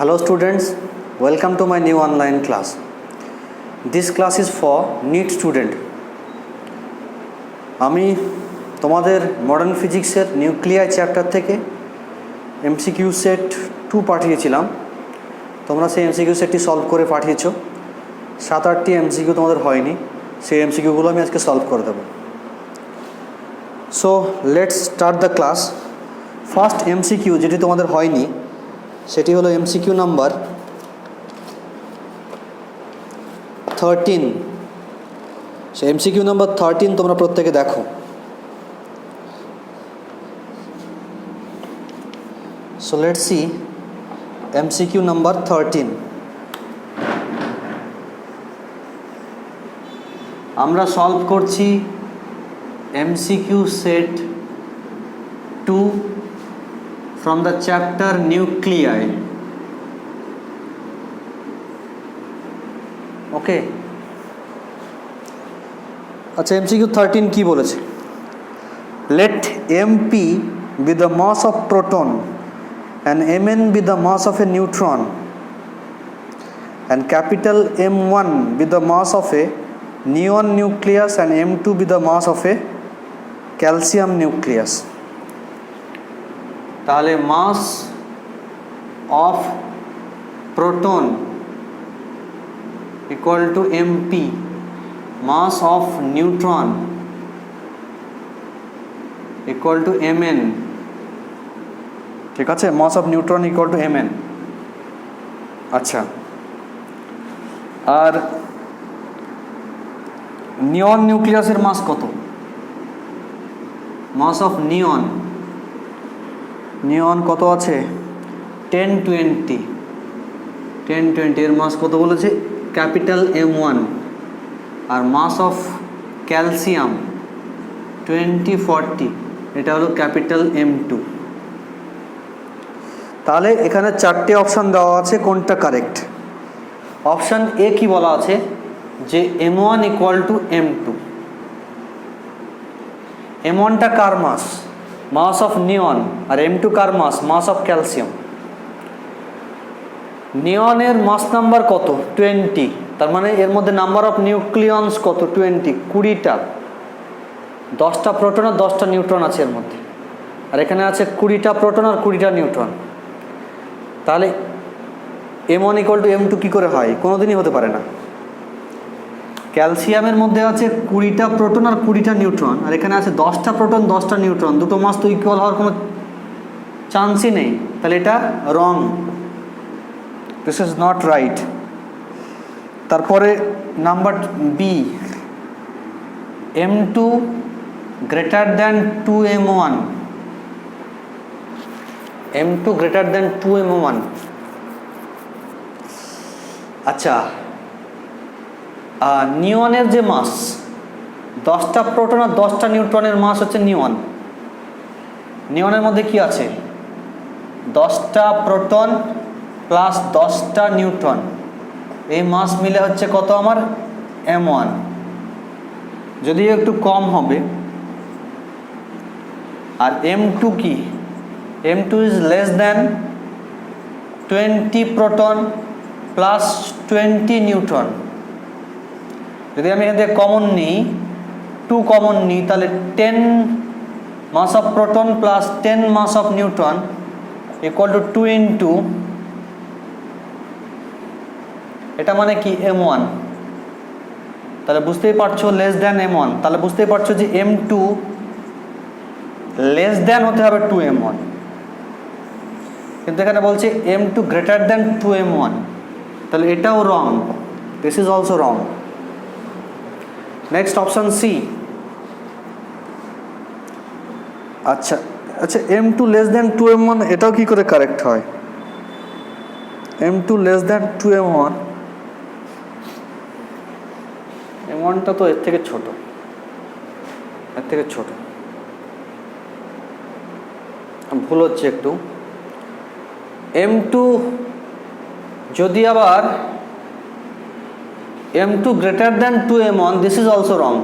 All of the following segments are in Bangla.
Hello students, welcome to my new online class. This class is for NEET student. আমি তোমাদের মডার্ন ফিজিক্সের নিউক্লিয়ার চ্যাপ্টার থেকে এমসিকিউ সেট 2 পাঠিয়েছিলাম। তোমরা সেই এমসিকিউ সেটটি সলভ করে পাঠিয়েছো। 7-8টি এমসিকিউ তোমাদের হয়নি, সেই এমসিকিউগুলো আমি আজকে সলভ করে দেবো। So let's start the class. First MCQ যেটি তোমাদের হয়নি সেটি হলো এমসিকিউ নাম্বার 13। সে এমসিকিউ নাম্বার 13 তোমরা প্রত্যেকে দেখো। So let's see MCQ number 13। আমরা সলভ করছি MCQ set 2 from the chapter nuclei. Okay, আচ্ছা MCQ 13 কি বলেছে? Let MP be the mass of proton and Mn be the mass of a neutron and capital M1 be the mass of a neon nucleus and M2 be the mass of a calcium nucleus. তাহলে mass of proton equal to mp, mass of neutron equal to mn. ঠিক আছে, mass of neutron equal to mn. আচ্ছা, আর নিয়ন নিউক্লিয়াসের মাস কত? মাস অফ নিয়ন কত আছে? 1020 এর মাস কত বলেছে? Capital M1। আর মাস অফ ক্যালসিয়াম 2040, এটা হলো ক্যাপিটাল M2। তাহলে এখানে 4টে অপশান দেওয়া আছে, কোনটা কারেক্ট? অপশান এ কি বলা আছে যে M1 ইকুয়াল টু M2। M1টা কার মাস? Mass of neon. আর M2 কার মাস? Mass of calcium. নিয়নের মাস নাম্বার কত? 20। তার মানে এর মধ্যে নাম্বার অফ নিউক্লিয়নস কত? 20টা। 10টা প্রোটন আর 10টা নিউট্রন আছে এর মধ্যে। আর এখানে আছে 20টা প্রোটন আর 20টা নিউট্রন। তাহলে M1 ইকুয়াল টু M2 কী করে হয়? কোনোদিনই হতে পারে না। ক্যালসিয়ামের মধ্যে আছে 20টা প্রোটন আর 20টা নিউট্রন, আর এখানে আছে 10টা প্রোটন 10টা নিউট্রন। দুটো মাস তো ইকুয়াল হওয়ার কোনো চান্সই নেই। তাহলে এটা wrong, this is not right. তারপরে number B, M2 greater than 2M1। M2 greater than 2M1। আচ্ছা, নিয়নের যে মাস, 10টা প্রোটন আর 10টা নিউট্রনের মাস হচ্ছে নিয়ন। নিয়নের মধ্যে কি আছে? 10টা প্রোটন প্লাস 10টা নিউট্রন, এই মাস মিলে হচ্ছে কত আমার? M1। যদিও একটু কম হবে। আর M2 কি? M2 is less than 20 proton plus 20 neutron. যদি আমি এখান থেকে কমন নিই, 2 কমন নিই, তাহলে 10 mass of proton plus 10 mass of neutron equal to 2 into, এটা মানে কি? M1। তাহলে বুঝতেই পারছো লেস দ্যান M1। তাহলে বুঝতেই পারছো যে M2 লেস দ্যান হতে হবে 2M1। কিন্তু এখানে বলছে M2 গ্রেটার দ্যান 2M1। তাহলে এটাও wrong, this is also wrong. Next option c. আচ্ছা, M2 লেস দ্যান 2M1, এটাও কি করে কারেক্ট হয়? M2 লেস দ্যান 2M1, M1টা তো এর থেকে ছোট, ভুল হচ্ছে একটু। M2 যদি আবার M2 greater than 2M1, this is also wrong.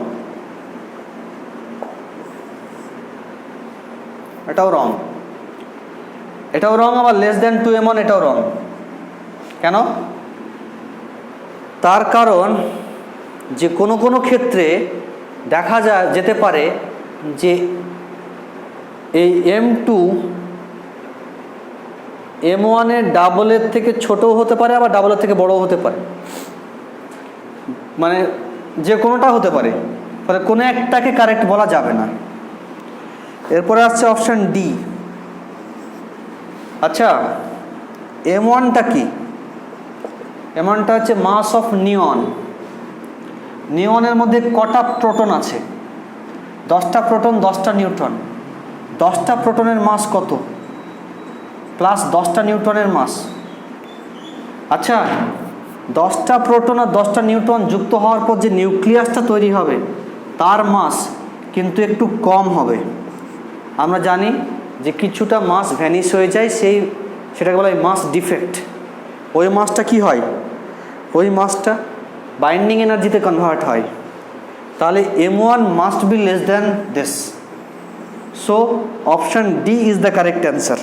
এটাও রং, আবার less than 2M1 এটাও রং। কেন? তার কারণ যে কোনো কোনো ক্ষেত্রে দেখা যেতে পারে যে এই M2 M1 এর ডাবলের থেকে ছোটও হতে পারে, আবার ডাবলের থেকে বড়ও হতে পারে, মানে যে কোনোটা হতে পারে, ফলে কোনো একটাকে কারেক্ট বলা যাবে না। এরপরে আসছে অপশান ডি। আচ্ছা, M1টা কি? M1টা হচ্ছে মাস অফ নিয়ন। নিয়নের মধ্যে কটা প্রোটন আছে? 10টা প্রোটন, 10টা নিউট্রন। 10টা প্রোটনের মাস কত? প্লাস 10টা নিউট্রনের মাস। আচ্ছা, 10টা প্রোটন আর 10টা নিউট্রন যুক্ত হওয়ার পর যে নিউক্লিয়াসটা তৈরি হবে তার মাস কিন্তু একটু কম হবে। আমরা জানি যে কিছুটা মাস ভ্যানিশ হয়ে যায়, সেটাকে বলা হয় মাস ডিফেক্ট। ওই মাসটা কি হয়? ওই মাসটা বাইন্ডিং এনার্জিতে কনভার্ট হয়। তাহলে M1 must be less than this. So option D is the correct answer.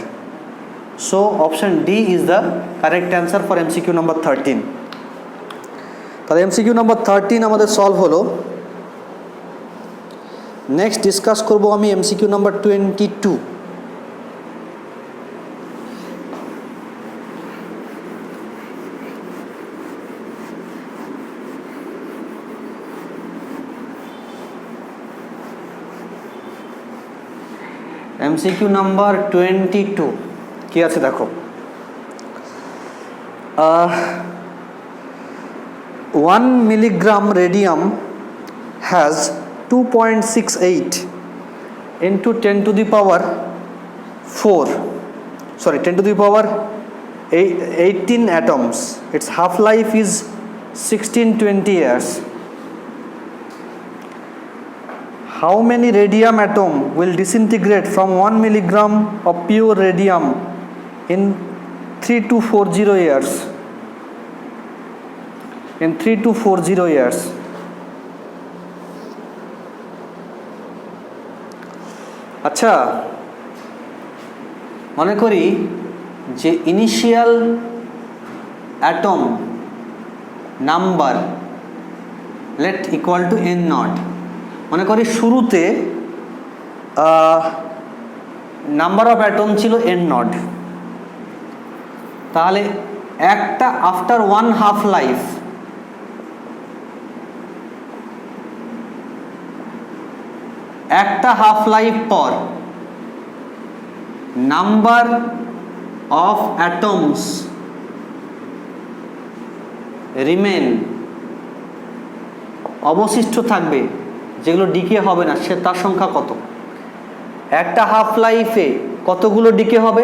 So option D is the correct answer for MCQ number 13. তাহলে MCQ number 13 আমাদের সলভ হলো। নেক্সট ডিসকাস করব আমি MCQ number 22। MCQ number 22 কি আছে দেখো। 1 milligram radium has 2.68 into 10 to the power 4, sorry 10 to the power 18 atoms. Its half life is 1620 years. How many radium atom will disintegrate from 1 milligram of pure radium in 3 to 40 years? In 3 to 40 years. আচ্ছা, মনে করি যে initial atom number let equal to n0। মনে করি শুরুতে নাম্বার অফ অ্যাটম ছিল n0। তাহলে একটা আফটার 1 হাফ লাইফ একটা হাফ লাইফ পর নাম্বার অফ অ্যাটমস রিমেন অবশিষ্ট থাকবে, যেগুলো ডিকে হবে না, সে তার সংখ্যা কত? একটা হাফ লাইফে কতগুলো ডিকে হবে?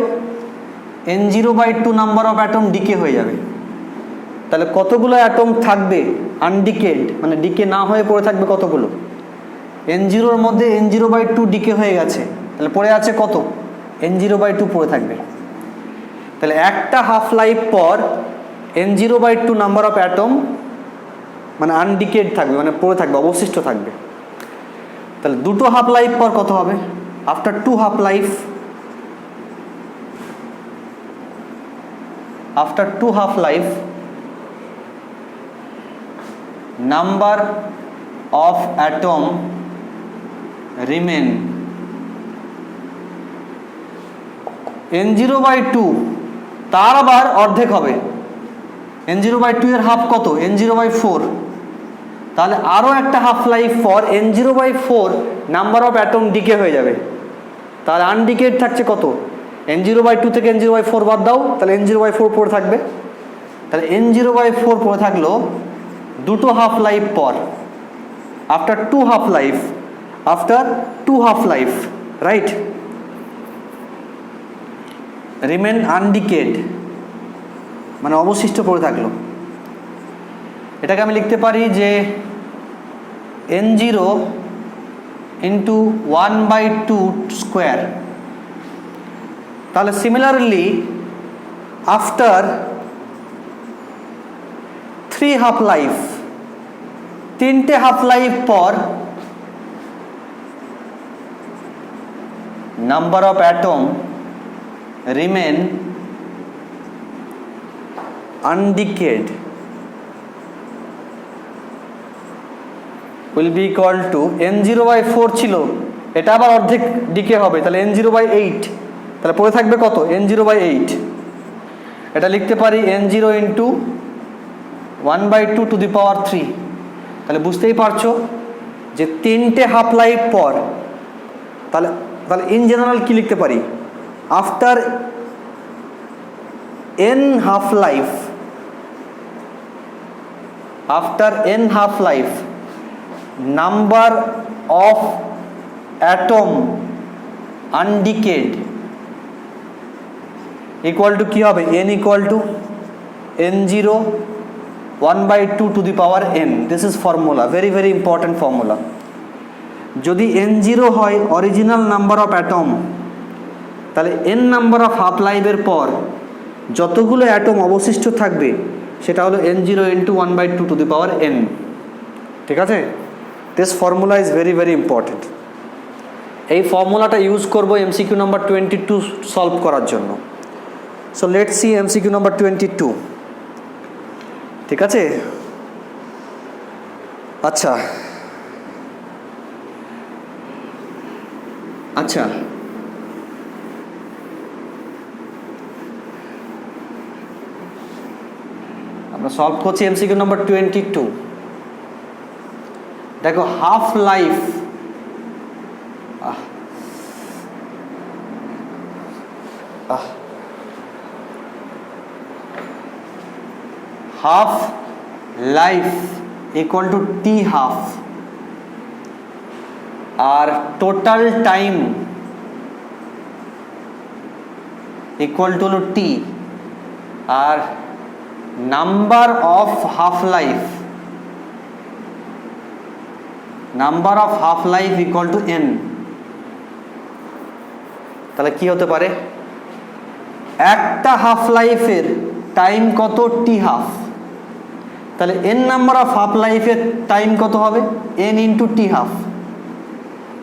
n0/2 number of atom decay হয়ে যাবে। তাহলে কতগুলো অ্যাটম থাকবে আনডিকেড, মানে ডিকে না হয়ে পড়ে থাকবে কতগুলো? n0-র মধ্যে n0/2 ডিকে হয়ে গেছে, তাহলে পড়ে আছে কত? n0/2 পড়ে থাকবে। তাহলে একটা হাফ লাইফ পর n0/2 নাম্বার অফ অ্যাটম মানে আনডিকেড থাকবে, মানে পড়ে থাকবে, অবশিষ্ট থাকবে। তাহলে দুটো হাফ লাইফ পর কত হবে? After 2 half life, after 2 half life number of atom remain n0/2 তার আবার অর্ধেক হবে। n0/2 এর হাফ কত? n0/4। তাহলে আরও একটা হাফ লাইফ পর n0/4 number of atom decay হয়ে যাবে। তাহলে আনডিকেড থাকছে কত? n0/2 থেকে n0/4 বাদ দাও, তাহলে n0/4 পড়ে থাকবে। তাহলে n0/4 পড়ে থাকলো দুটো হাফ লাইফ পর, after 2 half life, after 2 half life, right? Remain undecayed মানে অবশিষ্ট পড়ে থাকলো। এটাকে আমি লিখতে পারি যে n0 ইন্টু 1/2 স্কোয়ার। তাহলে সিমিলারলি আফটার 3 হাফ লাইফ, 3টে হাফ লাইফ পর number of atom remain undecayed will be equal to n0/4 ছিল, এটা আবার অর্ধেক ডিকে হবে, তাহলে n0/8, তাহলে পড়ে থাকবে কত? n0/8। এটা লিখতে পারি n0 ইন্টু 1/2 টু দি পাওয়ার 3। তাহলে বুঝতেই পারছো যে 3টে হাফ লাইফ পর, তাহলে তাহলে ইন জেনারেল কি লিখতে পারি? After n half life, after n half life, number of atom undecayed equal to কি হবে? n equal to n0 1/2 to the power n. This is formula, very very important formula. যদি n0 হয় অরিজিনাল নাম্বার অফ অ্যাটম, তাহলে n নাম্বার অফ হাফ লাইফের পর যতগুলো অ্যাটম অবশিষ্ট থাকবে সেটা হলো n0 into 1/2 to the power n। ঠিক আছে? This formula is very very important. এই ফর্মুলাটা ইউজ করব এমসিকিউ নাম্বার 22 সলভ করার জন্য। So let's see MCQ number 22। ঠিক আছে? আচ্ছা আচ্ছা, আমরা সলভ করছি এমসিকিউ নাম্বার 22। দেখো half life, half life equal to t half, আর টোটাল টাইম ইকুয়াল টু হলো টি, আর number of half life, number of half life equal to n. তাহলে কি হতে পারে? একটা হাফ লাইফের টাইম কত? T half. তাহলে এন নাম্বার অফ হাফ লাইফের টাইম কত হবে? এন ইন্টু টি হাফ,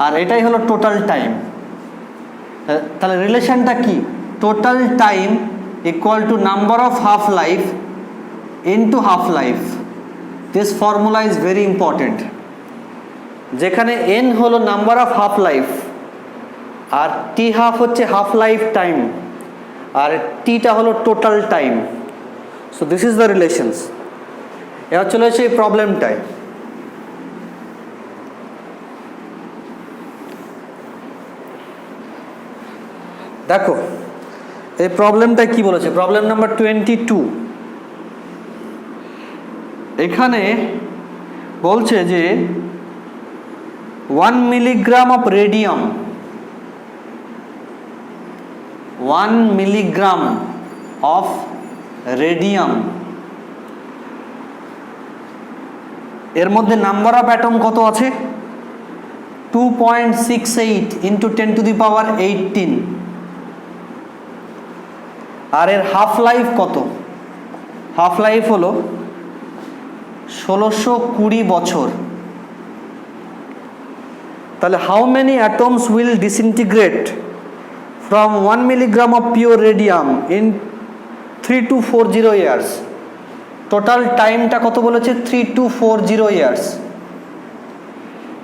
আর এটাই হলো টোটাল টাইম। তাহলে রিলেশনটা কি? Total time equal to number of half life into half life. This formula is very important. যেখানে এন হলো নাম্বার অফ হাফ লাইফ, আর টি হাফ হচ্ছে হাফ লাইফ টাইম, আর টিটা হলো total time. So this is the relations. এবার চলে এসে এই প্রবলেমটায়। দেখো এই প্রবলেমটা কি বলেছে, প্রবলেম নাম্বার 22। এখানে বলছে যে 1 milligram of radium, 1 milligram of radium এর মধ্যে নাম্বার অফ অ্যাটম কত আছে? 2.68 ইন্টু 10 টু দি পাওয়ার 18, আর এর হাফ লাইফ কত? হাফ লাইফ হলো 1620 বছর। তাহলে how many atoms will ডিসইন্টিগ্রেট from 1 milligram of pure radium in 3 to 40 years? Total টাইমটা কত বলেছে? 3 to 40 ইয়ার্স।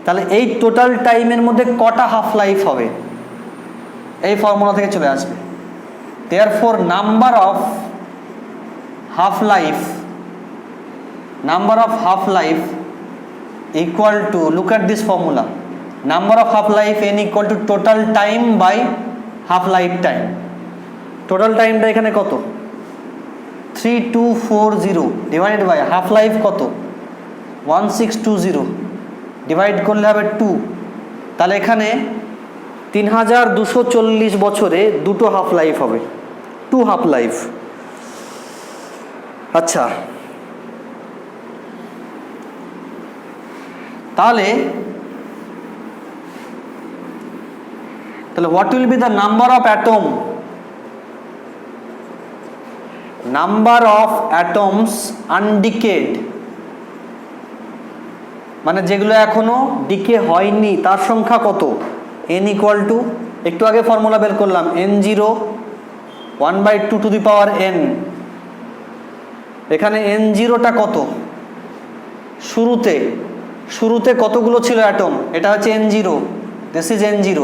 তাহলে এই টোটাল টাইমের মধ্যে কটা হাফ লাইফ হবে? এই ফর্মুলা থেকে চলে আসবে। Therefore, number of half life, number of half life equal to, look at this formula, number of half life n equal to total time by half life time. Total time টা এখানে কত? 3240 divided by half life কত? 1620 ডিভাইড করলে হবে 2। তাহলে এখানে 3240 বছরে দুটো হাফ লাইফ হবে, 2 হাফ লাইফ। আচ্ছা, তাহলে what will be the number of atom, number of atoms undecayed, মানে যেগুলো এখনো ডিকে হয়নি তার সংখ্যা কত? n ইকুয়াল টু, একটু আগে ফর্মুলা বের করলাম, n0 1/2 to the power n এখানে N0টা কত, শুরুতে কতগুলো ছিল অ্যাটম, এটা হচ্ছে N0, this is N0,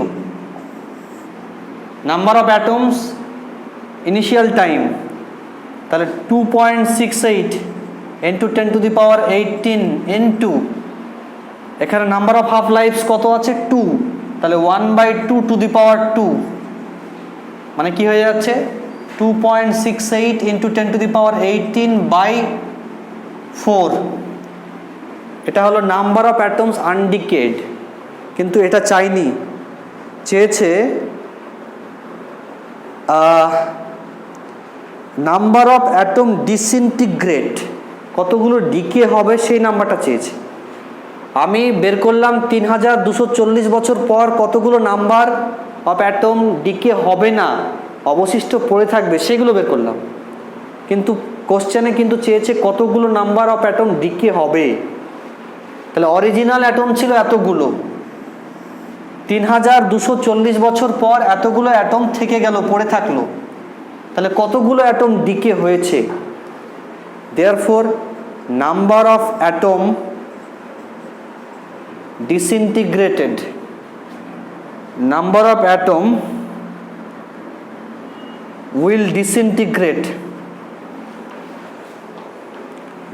number of atoms initial time, তাহলে 2.68 ইন্টু 10⁻18 ইন্টু এখানে নাম্বার অফ হাফ লাইফস কত আছে 2, তাহলে 1/2 টু দি পাওয়ার 2, মানে কি হয়ে যাচ্ছে 2.68 ইন্টু 10⁻18/4, এটা হলো নাম্বার অফ অ্যাটমস আনডিকেড। কিন্তু এটা চাইনি, চেয়েছে নাম্বার অফ অ্যাটম ডিসইন্টিগ্রেট, কতগুলো ডিকে হবে সেই নাম্বারটা চেয়েছে। আমি বের করলাম 3240 বছর পর কতগুলো নাম্বার অফ অ্যাটম ডিকে হবে না, অবশিষ্ট পড়ে থাকবে, সেগুলো বের করলাম। কিন্তু কোশ্চেনে কিন্তু চেয়েছে কতগুলো নাম্বার অফ অ্যাটম ডিকে হবে। তাহলে অরিজিনাল অ্যাটম ছিল এতগুলো, 3240 বছর পর এতগুলো অ্যাটম থেকে গেল, পড়ে থাকলো, তাহলে কতগুলো অ্যাটম ডিকে হয়েছে। Therefore number of atom disintegrated, number of atom will disintegrate,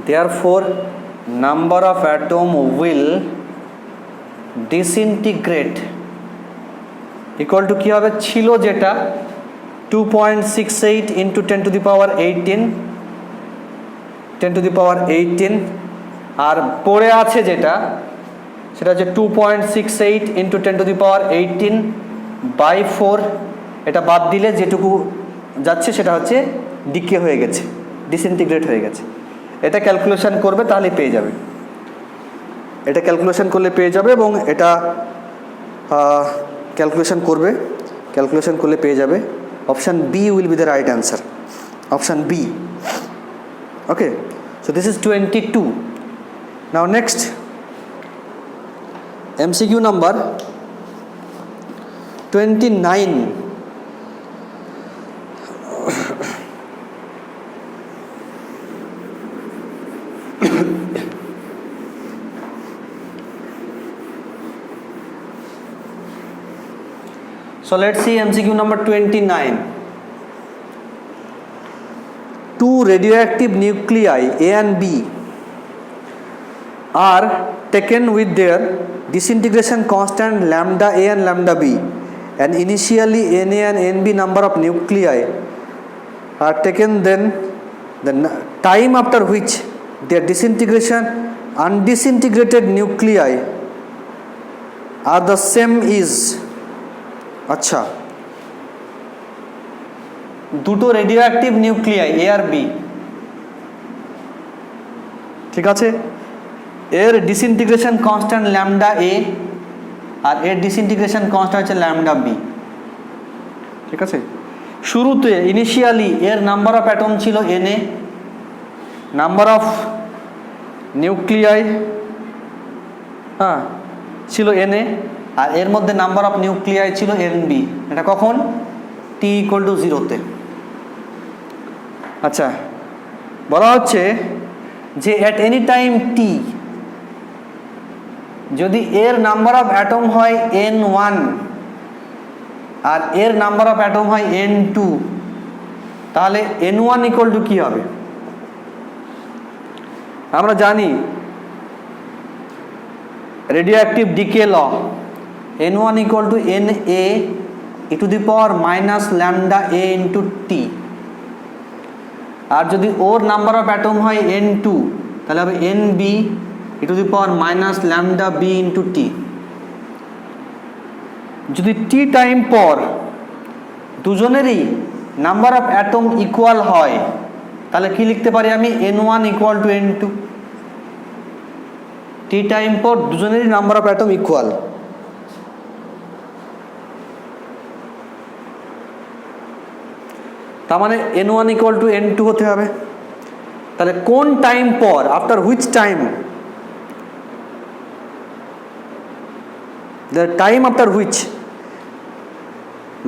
therefore number of atom will disintegrate equal to কি হবে, ছিল যেটা 2.68 into 10⁻18 আর পড়ে আছে যেটা সেটা হচ্ছে 2.68 into 10⁻18/4, এটা বাদ দিলে যেটুকু যাচ্ছে সেটা হচ্ছে ডিকে হয়ে গেছে, ডিসইন্টিগ্রেট হয়ে গেছে। এটা ক্যালকুলেশন করবে তাহলে পেয়ে যাবে, এটা ক্যালকুলেশন করলে পেয়ে যাবে, এবং এটা ক্যালকুলেশন করলে পেয়ে যাবে। Option B will be the right answer, option B. Okay, so this is 22. Now next MCQ number 29. So let's see MCQ number 29. Two radioactive nuclei A and B are taken with their disintegration constant lambda A and lambda B, and initially Na and Nb number of nuclei are taken, then the time after which their disintegration undisintegrated nuclei are the same is, আচ্ছা দুটো রেডিওঅ্যাক্টিভ নিউক্লিয়াই এ আর বি, ঠিক আছে, এর ডিসইন্টিগ্রেশন কনস্ট্যান্ট ল্যামডা এ আর এর ডিসইন্টিগ্রেশন কনস্ট্যান্ট হচ্ছে ল্যামডা বি, ঠিক আছে। শুরুতে ইনিশিয়ালি এর নাম্বার অফ অ্যাটম ছিল Na, নাম্বার অফ নিউক্লিয়াই ছিল Na, আর এর মধ্যে নাম্বার অফ নিউক্লিয়াই ছিল Nb, এটা কখন t = 0-তে। আচ্ছা, বলা হচ্ছে যে অ্যাট এনি টাইম t যদি এর নাম্বার অফ অ্যাটম হয় N1 আর এর নাম্বার অফ অ্যাটম হয় N2, তাহলে N1 = কি হবে? আমরা জানি radioactive decay law, N1 = Na e to the power minus lambda a into t, আর যদি ওর নাম্বার অফ অ্যাটম হয় N2 তাহলে হবে Nb e to the power minus lambda b into t। যদি t টাইম পর দুজনেরই নাম্বার অফ অ্যাটম ইকুয়াল হয় তাহলে কি লিখতে পারি আমি, N1 = N2, t টাইম পর দুজনেরই নাম্বার অফ অ্যাটম ইকুয়াল। তার মানে N1 = N2 হতে হবে। তাহলে কোন টাইম পর, after which time, the time after which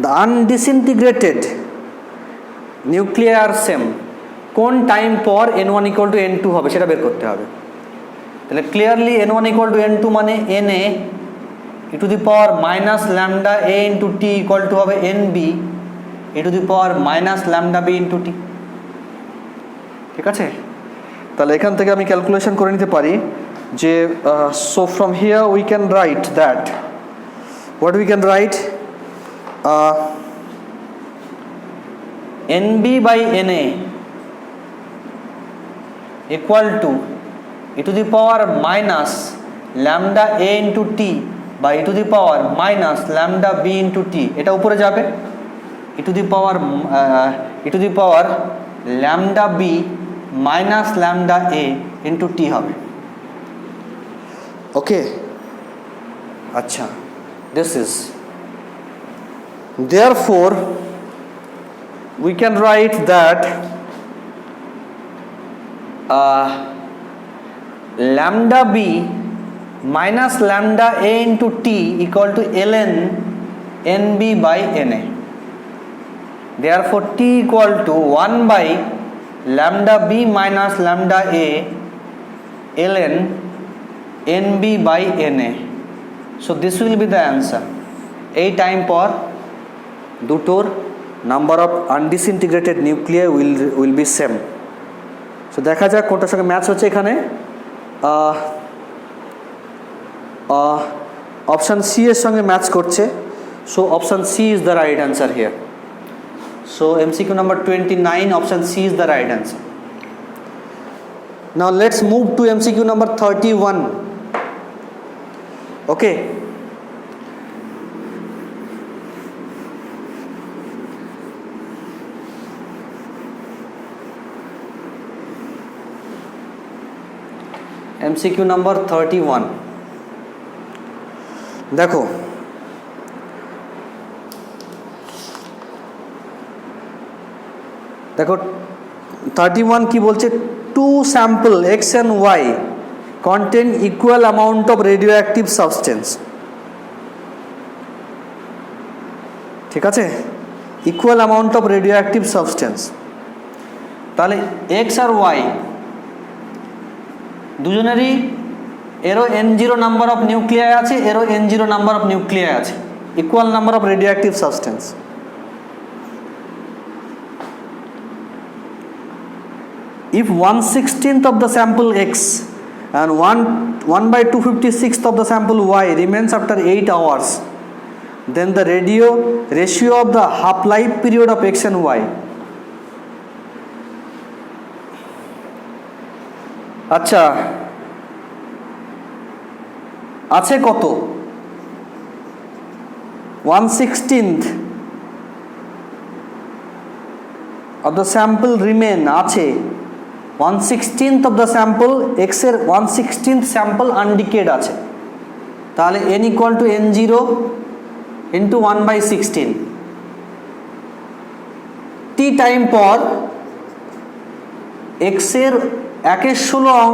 the undisintegrated nuclei are same, কোন টাইম পর n1 ইকুয়াল টু n2 হবে সেটা বের করতে হবে। তাহলে clearly n1 equal to n2 মানে na e to the power minus lambda a into t equal to হবে nb e to the power minus lambda b into t. ঠিক আছে, তাহলে এখান থেকে আমি ক্যালকুলেশন করে নিতে পারি যে so from here we can write that what we can write nb by na equal to e to the power minus lambda a into t by e to the power minus lambda b into t, এটা উপরে যাবে e to the power lambda b minus lambda a into t হবে। ওকে, আচ্ছা, this is therefore we can write that lambda b minus lambda a into t equal to ln nb by na. Therefore t equal to 1 by lambda b minus lambda a ln nb by na. So this will be the answer. এই টাইম পর দুটোর number of undisintegrated nuclear will be same. So দেখা যাক কোনটার সঙ্গে ম্যাচ হচ্ছে। এখানে অপশান সি এর সঙ্গে ম্যাচ করছে। So option C is the right answer here. So MCQ number 29, option C is the right answer. Now let's move to MCQ number 31। Okay, MCQ number 31 দেখো, দেখো 31 কি বলছে, two sample X and Y contain equal amount of radioactive substance. ঠিক আছে, equal amount of radioactive substance. তাহলে এক্স আর ওয়াই দুজনেরই এরও n0 নাম্বার অফ নিউক্লিয়াই আছে, এরও n0 নাম্বার অফ নিউক্লিয়াই আছে, equal number of radioactive substance. If 1/16th of the sample X and 1/256th of the sample Y remains after 8 hours, then the ratio of the half-life period of X and Y. আচ্ছা, আছে কত? 1/16th of the sample remain আছে, 1/16th of the sample X এর 1/16th sample undecayed আছে। তাহলে n equal to n0 into 1/16 t time পর X এর 1/16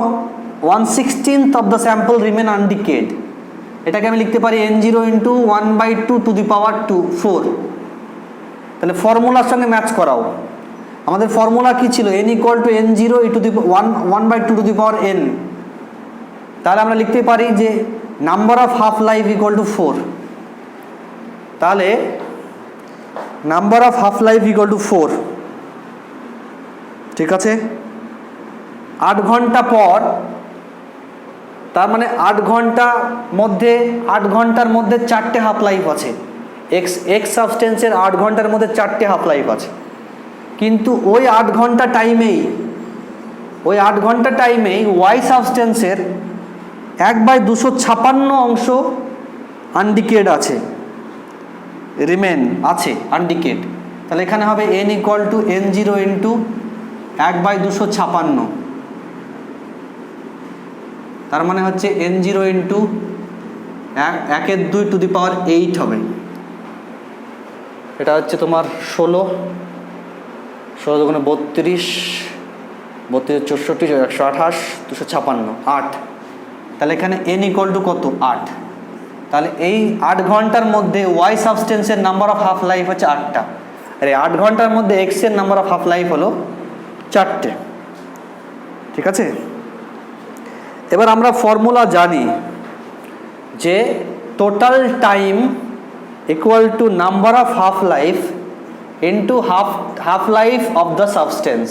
1/16th of the sample remain undecayed, এটাকে আমি লিখতে পারি n0 into 1/2 to the power 4। তাহলে ফর্মুলার সঙ্গে ম্যাচ করাও। আমাদের ফর্মুলা কি ছিল, n equal to n0 into the 1/2 to the power n। তাহলে আমরা লিখতে পারি যে number of half life equal to 4। তাহলে number of half life equal to 4। ঠিক আছে, 8 ঘন্টা পর, তার মানে 8 ঘন্টার মধ্যে 4টে হাফ লাইফ আছে। এক্স সাবস্টেন্সের 8 ঘন্টার মধ্যে 4টে হাফ লাইফ আছে, কিন্তু ওই 8 ঘন্টা টাইমেই ওয়াই সাবস্টেন্সের 1/256 অংশ আনডিকেড আছে, রিমেন আছে আনডিকেড। তাহলে এখানে হবে n equal to n0 into 1/256, তার মানে হচ্ছে n0 ইন্টু 1/2 টু দি পাওয়ার 8 হবে। এটা হচ্ছে তোমার 16 2 32 32 64 128 256 8। তাহলে এখানে n ইকুয়াল টু কত, 8। তাহলে এই 8 ঘন্টার মধ্যে ওয়াই সাবস্টেন্সের নাম্বার অফ হাফ লাইফ হচ্ছে 8টা, আর এই 8 ঘন্টার মধ্যে এক্স এর নাম্বার অফ হাফ লাইফ হলো 4টে, ঠিক আছে। এবার আমরা ফর্মুলা জানি যে total time equal to number of half life into half life of the substance.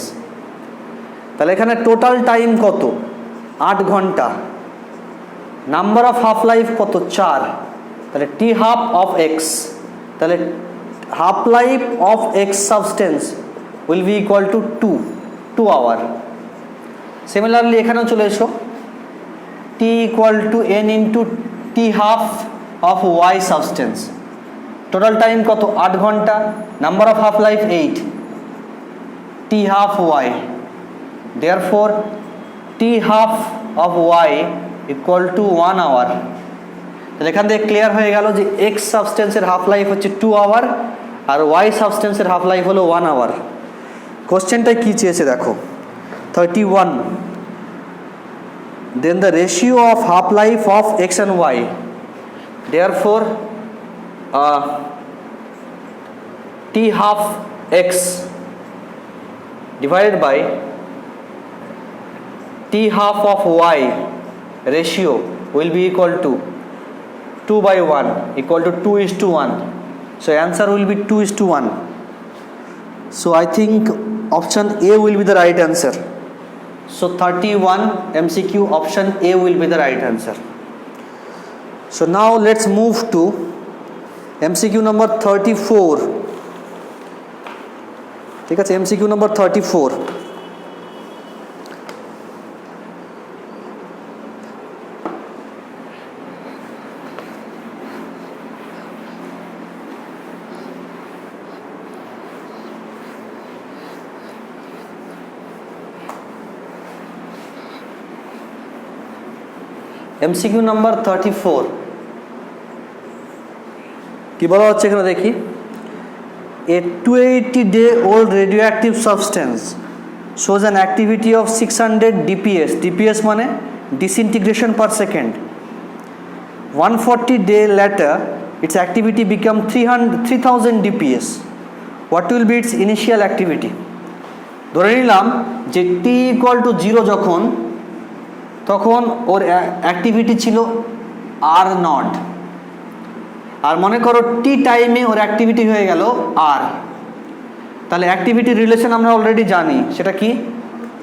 তাহলে এখানে টোটাল টাইম কত? 8 ঘন্টা। নাম্বার অফ হাফ লাইফ কত? 4। তাহলে টি হাফ অফ এক্স, তাহলে half life of X substance will be equal to 2 hour. Similarly এখানেও চলে এসো, T equal to N into T half of Y substance. Total time কত? 8 ঘন্টা। Number of half life 8, T half Y. Therefore T half of Y equal to 1 hour. তাহলে এখান থেকে ক্লিয়ার হয়ে গেল যে এক্স সাবস্টেন্সের হাফ লাইফ হচ্ছে 2 আওয়ার আর ওয়াই সাবস্টেন্সের হাফ লাইফ হলো 1 আওয়ার। কোশ্চেনটায় কী চেয়েছে দেখো, 31, then the ratio of half life of x and y, therefore t half x divided by t half of y ratio will be equal to 2/1 equal to 2:1. So answer will be 2:1. So I think option A will be the right answer. So 31 MCQ option A will be the right answer. So now let's move to MCQ number 34. ঠিক আছে, MCQ number 34. MCQ number 34 কি বলা হচ্ছে এখানে দেখি, a 280-day old radioactive substance shows an activity of 600 dps. dps মানে disintegration per second. 140 day later its activity become 3000 dps. What will be its initial activity? ধরে নিলাম যে t equal to 0 যখন, তখন ওর অ্যাক্টিভিটি ছিল r0, আর মনে করো টি টাইমে ওর অ্যাক্টিভিটি হয়ে গেল r। তাহলে অ্যাক্টিভিটি রিলেশন আমরা অলরেডি জানি, সেটা কি,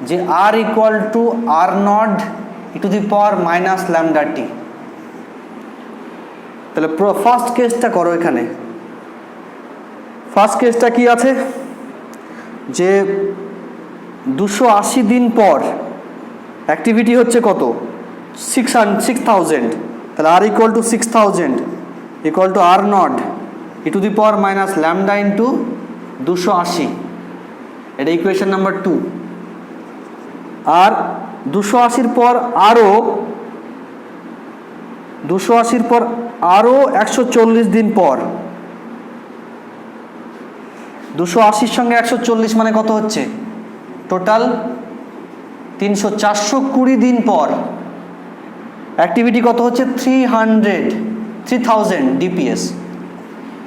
যে r equal to r0 E to the power minus lambda T. তাহলে ফার্স্ট কেসটা করো। এখানে ফার্স্ট কেসটা কি আছে, যে 280 দিন পর অ্যাক্টিভিটি হচ্ছে কত? 6000। তাহলে r equal two 6000 equal to r0 E to the power minus lambda into 280। এটা ইকুয়েশন নাম্বার 2। আর 280 পর আরও 140 দিন পর, 280 সঙ্গে 140 মানে কত হচ্ছে? টোটাল 420 দিন পর অ্যাক্টিভিটি কত হচ্ছে? 3000 dps।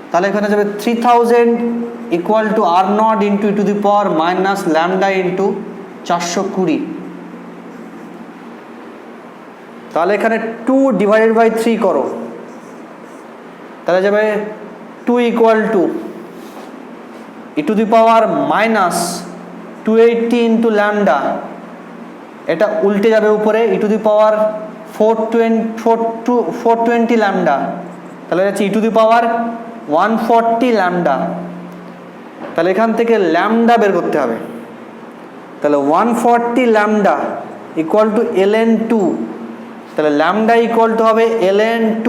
তাহলে এখানে যাবে 3000 equal to r0 into two the power minus lambda into 420। তাহলে এখানে 2 ডিভাইডেড বাই 3 করো, তাহলে যাবে 2 equal to E to the power minus 280 into lambda, এটা উল্টে যাবে উপরে ই টু দি পাওয়ার 420 ল্যামডা, তাহলে যাচ্ছে ই টু দি পাওয়ার 140 ল্যামডা। তাহলে এখান থেকে ল্যামডা বের করতে হবে। তাহলে 140 ল্যামডা ইকুয়াল টু ln2, তাহলে ল্যামডা ইকুয়াল টু হবে ln2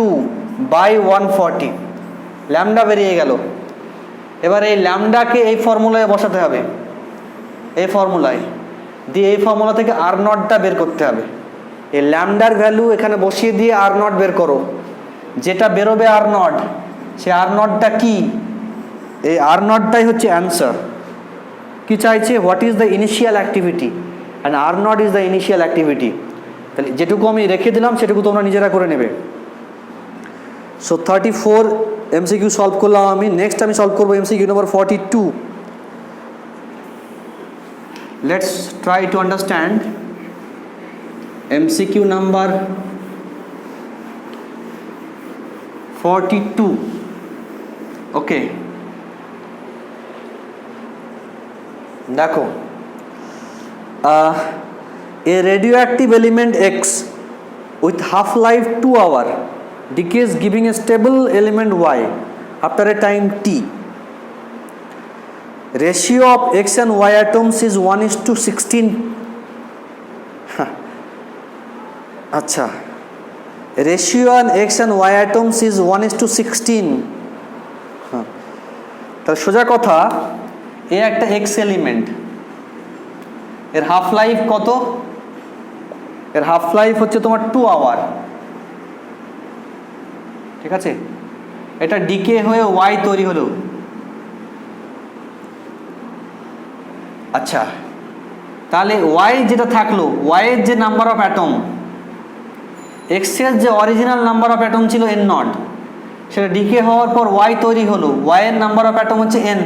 বাই 140। ল্যামডা বেরিয়ে গেল। এবার এই ল্যামডাকে এই ফর্মুলায় বসাতে হবে, এই ফর্মুলায় দিয়ে এই ফর্মুলা থেকে r0টা বের করতে হবে। এই ল্যামডার ভ্যালু এখানে বসিয়ে দিয়ে r0 বের করো, যেটা বেরোবে r0, সে r0টা কি? এই r0টাই হচ্ছে অ্যান্সার। কি চাইছে? What is the initial activity, and r0 is the initial activity. তাহলে যেটুকু আমি রেখে দিলাম সেটুকু তোমরা নিজেরা করে নেবে। সো 34 MCQ সলভ করলাম আমি। নেক্সট আমি সলভ করবো MCQ number 42। let's try to understand MCQ number 42. Okay, देखो a radioactive element X with half-life 2 hour decays giving a stable element Y after a time T. Ratio of X and Y atoms is 1:16. अच्छा, ratio on X and Y atoms is 1:16. তাহলে সোজা কথা, এ একটা এক্স এলিমেন্ট, এর হাফ লাইফ কত? এর হাফ লাইফ হচ্ছে তোমার 2 আওয়ার, ঠিক আছে? এটা ডিকে হয়ে ওয়াই তৈরি হলো। আচ্ছা, তাহলে ওয়াই যেটা থাকলো, ওয়াইয়ের যে নাম্বার অফ অ্যাটম, এক্সের যে অরিজিনাল নাম্বার অফ অ্যাটম ছিল এন নট, সেটা ডিকে হওয়ার পর ওয়াই তৈরি হলো, ওয়াইয়ের নাম্বার অফ অ্যাটম হচ্ছে এন।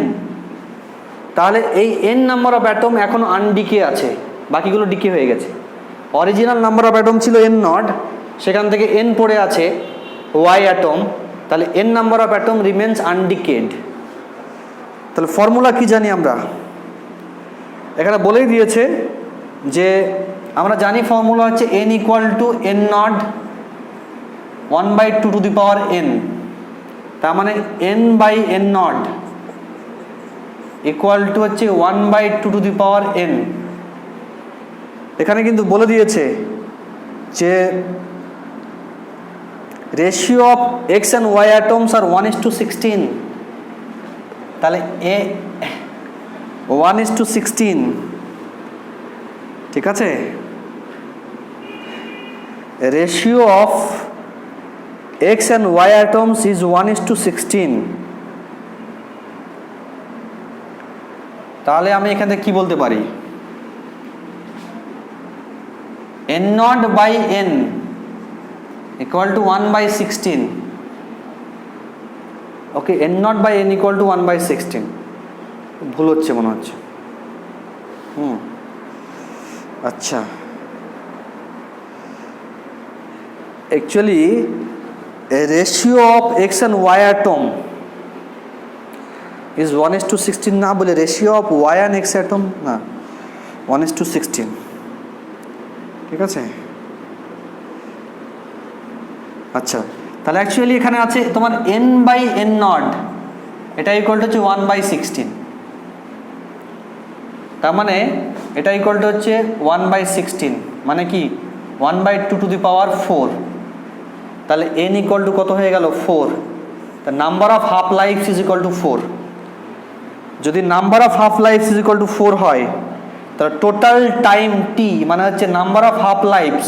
তাহলে এই এন নাম্বার অফ অ্যাটম এখন আনডিকে আছে, বাকিগুলো ডিকে হয়ে গেছে। অরিজিনাল নাম্বার অফ অ্যাটম ছিল এন নট, সেখান থেকে এন পড়ে আছে ওয়াই অ্যাটম, তাহলে N number of atom remains undecayed. তাহলে ফর্মুলা কি জানি আমরা? এখানে বলেই দিয়েছে যে আমরা জানি ফর্মুলা হচ্ছে N equal to N naught 1/2 to the power N. তার মানে N by N naught equal to হচ্ছে 1/2 টু দি পাওয়ার এন। এখানে কিন্তু বলে দিয়েছে যে ratio of X and Y atoms আর 1:16। তাহলে 1:16, ঠিক আছে? Ratio of X and Y atoms is 1:16। তাহলে আমি এখান থেকে কি বলতে পারি? N naught by N equal to 1/16। Okay, N naught by N equal to 1/16। ভুল হচ্ছে মনে হচ্ছে। আচ্ছা, actually ratio of X and Y atom is 1:16 না বলে ratio of Y and X atom না, 1:16, ঠিক আছে? আচ্ছা, তাহলে অ্যাকচুয়ালি এখানে আছে তোমার এন বাই এন নট, এটা ইকুয়াল টু হচ্ছে 1/16। তার মানে এটা ইকুয়াল টু হচ্ছে 1/16, মানে কি 1/2 টু দি পাওয়ার 4। তাহলে এন ইকুয়াল টু কত হয়ে গেল? 4। তা number of half life is equal to 4। যদি number of half life is equal to 4 হয়, তাহলে টোটাল টাইম টি মানে হচ্ছে number of half lifes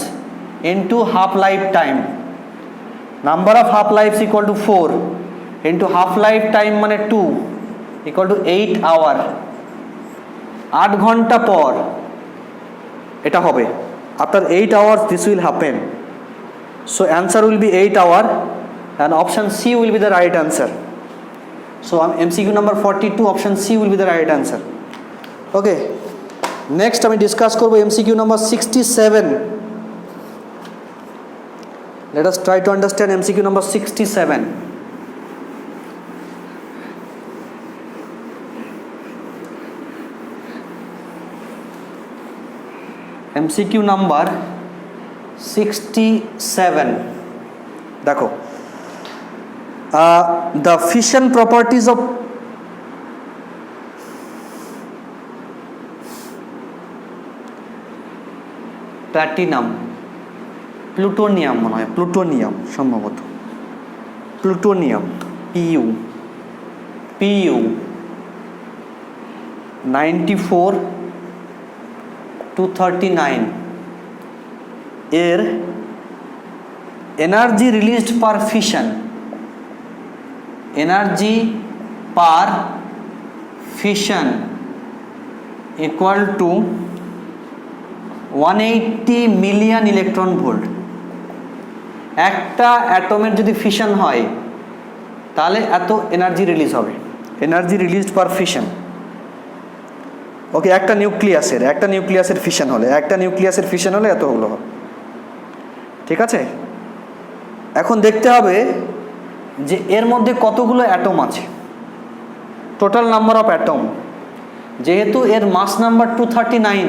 into half life time. Number of half lifes equal to 4 into half life time মানে 2 ইকুয়াল টু 8 আওয়ার। 8 ঘন্টা পর এটা হবে। After 8 hours this will happen. So answer will be 8 hour and option C will be the right answer. So MCQ number 42 option C will be the right answer. Okay, next আমি ডিসকাস করবো MCQ number 67। Let us try to understand MCQ number 67. MCQ number 67. देखो, the fission properties of platinum, plutonium মনে হয়, প্লুটোনিয়াম সম্ভবত, প্লুটোনিয়াম PU 94-239 এর energy released per fission, energy per fission equal to 180 million electron volt. একটা অ্যাটমের যদি ফিশন হয় তাহলে এত এনার্জি রিলিজ হবে, এনার্জি রিলিজড পার ফিশন। ওকে, একটা নিউক্লিয়াসের ফিশন হলে এতগুলো হবে। ঠিক আছে, এখন দেখতে হবে যে এর মধ্যে কতগুলো অ্যাটম আছে, টোটাল নাম্বার অফ অ্যাটম। যেহেতু এর মাস নাম্বার 239,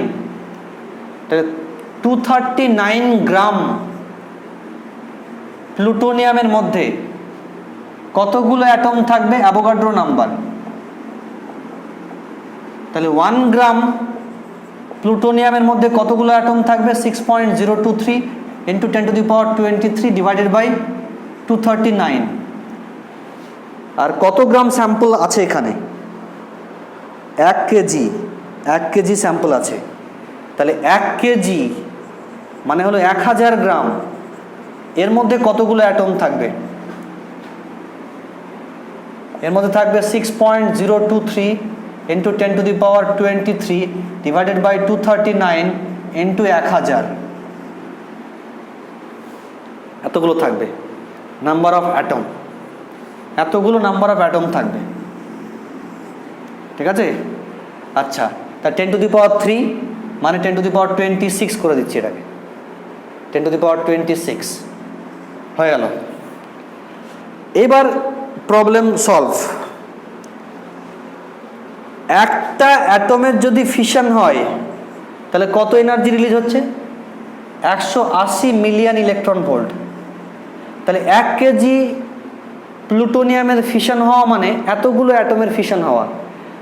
239 গ্রাম প্লুটোনিয়ামের মধ্যে কতগুলো অ্যাটম থাকবে অ্যাভোগাড্রো নাম্বার। তাহলে 1 গ্রাম প্লুটোনিয়ামের মধ্যে কতগুলো অ্যাটম থাকবে? 6.023 ইন্টু 10⁻23 ডিভাইডেড বাই 239। আর কত গ্রাম স্যাম্পল আছে এখানে? 1 কেজি স্যাম্পল আছে। তাহলে 1 কেজি মানে হলো 1000 গ্রাম, এর মধ্যে কতগুলো অ্যাটম থাকবে? এর মধ্যে থাকবে 6.023 ইন্টু 10⁻23 ডিভাইডেড বাই 239 ইন্টু 1000, এতগুলো থাকবে নাম্বার অফ অ্যাটম, এতগুলো নাম্বার অফ অ্যাটম থাকবে। ঠিক আছে, আচ্ছা, তা 10⁻3 মানে 10⁻26 করে দিচ্ছি এটাকে, 10⁻26 হয়ে গেল। এবার প্রবলেম সলভ। একটা অ্যাটমের যদি ফিশন হয় তাহলে কত এনার্জি রিলিজ হচ্ছে? 180 মিলিয়ন ইলেকট্রন ভোল্ট। তাহলে 1 কেজি প্লুটোনিয়ামের ফিশন হওয়া মানে এতগুলো অ্যাটমের ফিশন হওয়া।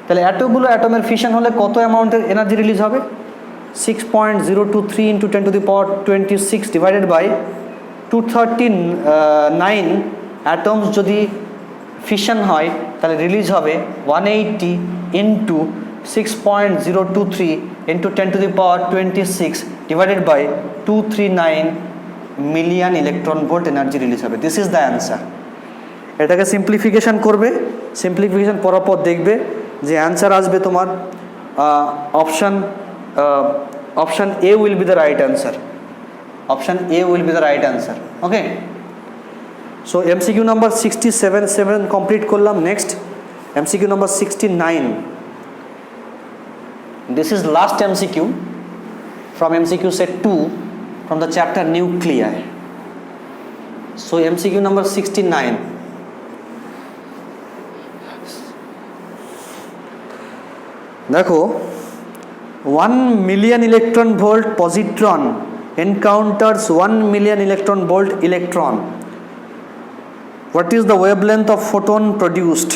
তাহলে এতগুলো অ্যাটমের ফিশন হলে কত অ্যামাউন্টের এনার্জি রিলিজ হবে? 6.023 ইন্টু 10⁻26 ডিভাইডেড বাই 239 অ্যাটমস যদি ফিশন হয় তাহলে রিলিজ হবে 180 into 6.023 into 10⁻26 divided by 239 million electron volt energy release হবে। This is the answer. এটাকে সিম্পলিফিকেশন করবে, সিম্পলিফিকেশন করার পর দেখবে যে অ্যান্সার আসবে তোমার option A will be the right answer. Option A will be the right answer. Okay, so MCQ number 67 complete করলাম। Next MCQ number 69। This is last MCQ from MCQ set 2 from the chapter nuclei. So MCQ number 69. দেখো, 1 million electron volt positron encounters 1 million electron volt electron. What is the wavelength of photon produced?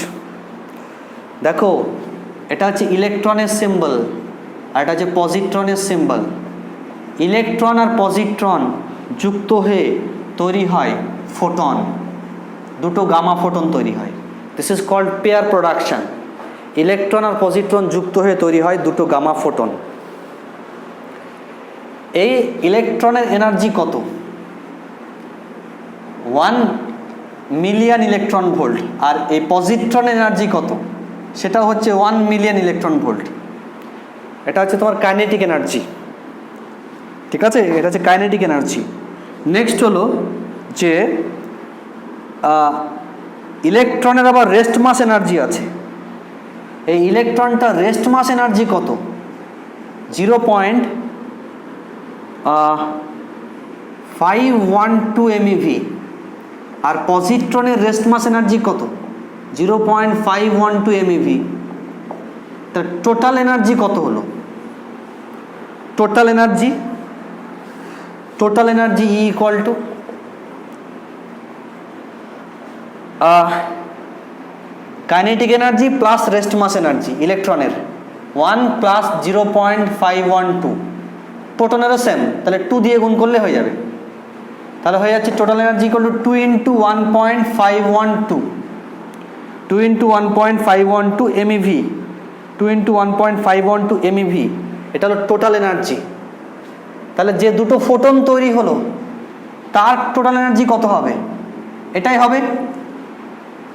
দেখো, এটা হচ্ছে ইলেকট্রনের সিম্বল আর এটা হচ্ছে পজিট্রনের সিম্বল। ইলেকট্রন আর পজিট্রন যুক্ত হয়ে তৈরি হয় ফোটন, দুটো গামা ফোটন তৈরি হয়। This is called pair production. Electron আর পজিট্রন যুক্ত হয়ে তৈরি হয় দুটো গামা ফোটন। এই ইলেকট্রনের এনার্জি কত? 1 মিলিয়ন ইলেকট্রন ভোল্ট। আর এই পজিট্রনের এনার্জি কত? সেটা হচ্ছে 1 মিলিয়ন ইলেকট্রন ভোল্ট। এটা হচ্ছে তোমার কাইনেটিক এনার্জি। ঠিক আছে, এটা হচ্ছে কাইনেটিক এনার্জি। নেক্সট হলো যে ইলেকট্রনের আবার রেস্ট মাস এনার্জি আছে। এই ইলেকট্রনটা রেস্ট মাস এনার্জি কত? 0.512 MeV। আর পজিট্রনের রেস্ট মাস এনার্জি কত? 0.512 MeV। তা টোটাল এনার্জি কত হলো? Total energy E equal to kinetic energy plus rest mass energy ইলেকট্রনের 1 প্লাস 0.512। প্রোটনেরও সেম, তাহলে 2 দিয়ে গুণ করলে হয়ে যাবে। তাহলে হয়ে যাচ্ছে total energy equal to 2 into 1.512, 2 into 1.512 MeV, 2 into 1.512 MeV। এটা হলো টোটাল এনার্জি। তাহলে যে দুটো ফোটন তৈরি হলো তার টোটাল এনার্জি কত হবে? এটাই হবে।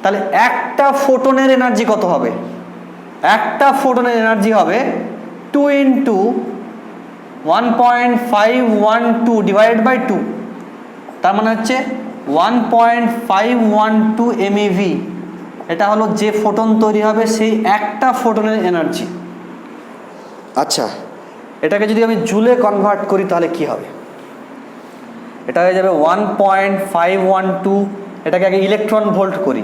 তাহলে একটা ফোটনের এনার্জি কত হবে? একটা ফোটনের এনার্জি হবে 2 ইন্টু 1.512 ডিভাইডেড বাই 2। তার মানে হচ্ছে 1.512 MeV। এটা হলো যে ফোটন তৈরি হবে সেই একটা ফোটনের এনার্জি। আচ্ছা, এটাকে যদি আমি জুলে কনভার্ট করি তাহলে কি হবে? এটা হয়ে যাবে 1.512, এটাকে আগে ইলেকট্রন ভোল্ট করি,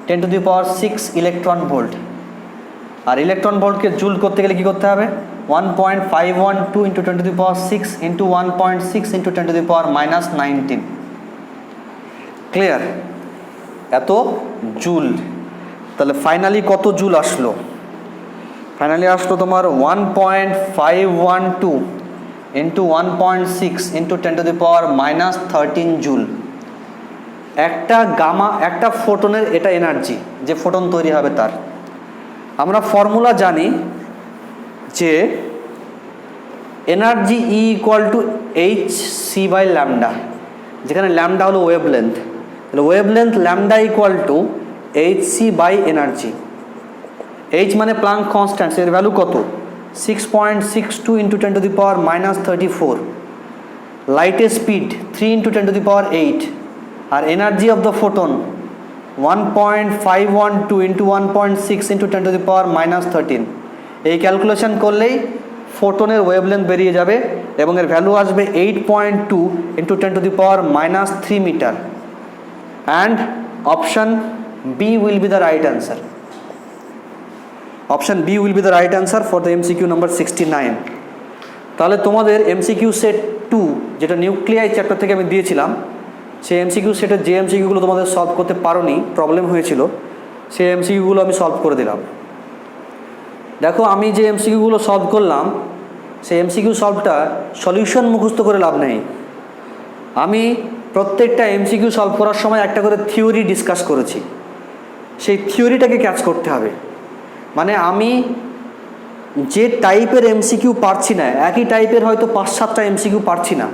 10⁶ ইলেকট্রন ভোল্ট। আর ইলেকট্রন ভোল্টকে জুল করতে গেলে কী করতে হবে? 1.512 × 10⁶ ইন্টু 1.6 × 10⁻−19। ক্লিয়ার? এত জুল। তাহলে ফাইনালি কত জুল আসলো? ফাইনালি আসলো তোমার 1.512 ইন্টু 1.6 ইন্টু 10⁻−13 জুল। একটা ফোটনের এটা এনার্জি, যে ফোটন তৈরি হবে তার। আমরা ফর্মুলা জানি যে এনার্জি E = hc/λ, যেখানে ল্যামডা হলো ওয়েভলেন্থ। তাহলে ওয়েভলেন্থ ল্যামডা = hc/এনার্জি। h মানে প্লাঙ্ক কনস্ট্যান্ট, এর ভ্যালু কত? 6.62 × 10⁻−34। লাইটের স্পিড 3 × 10⁸, আর এনার্জি অফ দ্য ফোটন 1.512 × 1.6 × 10⁻−13। এই ক্যালকুলেশন করলেই ফোটনের ওয়েভলেন্থ বেরিয়ে যাবে এবং এর ভ্যালু আসবে 8.2 × 10⁻³ metre. And option B will be the right answer. Option B will be the right answer for the MCQ number 69। তাহলে তোমাদের এমসিকিউ সেট 2, যেটা নিউক্লিয়াই চ্যাপ্টার থেকে আমি দিয়েছিলাম, সেই এমসিকিউ সেটের যে এমসিকিউগুলো তোমাদের সলভ করতে পারোনি, প্রবলেম হয়েছিল, সেই এমসিকিউগুলো আমি সলভ করে দিলাম। দেখো, আমি যে এমসিকিউগুলো সলভ করলাম, সেই এমসিকিউ সলভটা সলিউশন মুখস্থ করে লাভ নেই। আমি প্রত্যেকটা এমসিকিউ সলভ করার সময় একটা করে থিওরি ডিসকাস করেছি, সেই থিওরিটাকে ক্যাচ করতে হবে। মানে আমি যে টাইপের এমসিকিউ পারছি না, একই টাইপের হয়তো 5-7টা এমসিকিউ পারছি না,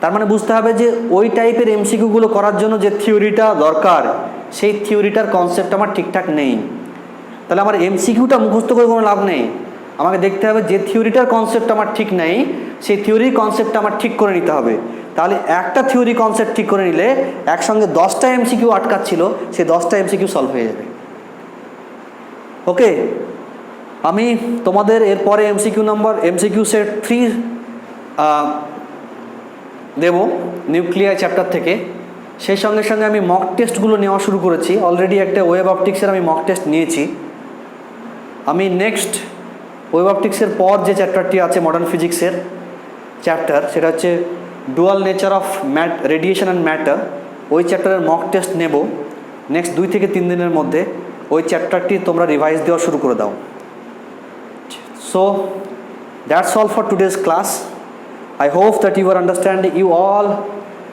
তার মানে বুঝতে হবে যে ওই টাইপের এমসিকিউগুলো করার জন্য যে থিওরিটা দরকার, সেই থিওরিটার কনসেপ্ট আমার ঠিকঠাক নেই। তাহলে আমার এমসিকিউটা মুখস্থ করে কোনো লাভ নেই। আমাকে দেখতে হবে যে থিওরিটার কনসেপ্ট আমার ঠিক নেই, সেই থিওরির কনসেপ্টটা আমার ঠিক করে নিতে হবে। তাহলে একটা থিওরি কনসেপ্ট ঠিক করে নিলে একসঙ্গে 10টা এমসিকিউ আটকাচ্ছিল, সেই 10টা এমসিকিউ সলভ হয়ে যাবে। ওকে, আমি তোমাদের এরপরে এমসিকিউ সেট 3 দেব নিউক্লিয়ার চ্যাপ্টার থেকে। সেই সঙ্গে সঙ্গে আমি মক টেস্টগুলো নেওয়া শুরু করেছি। অলরেডি একটা ওয়েভ অপটিক্সের আমি মক টেস্ট নিয়েছি। আমি নেক্সট ওয়েভ অপটিক্সের পর যে চ্যাপ্টারটি আছে মডার্ন ফিজিক্সের চ্যাপ্টার, সেটা হচ্ছে dual nature of radiation and matter. ওই চ্যাপ্টারের মক টেস্ট নেব নেক্সট 2 থেকে 3 দিনের মধ্যে। ওই চ্যাপ্টারটি তোমরা রিভাইজ দেওয়া শুরু করে দাও। So that's all for today's class. I hope that you all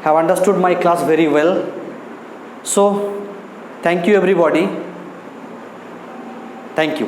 have understood my class very well. So, thank you everybody. Thank you.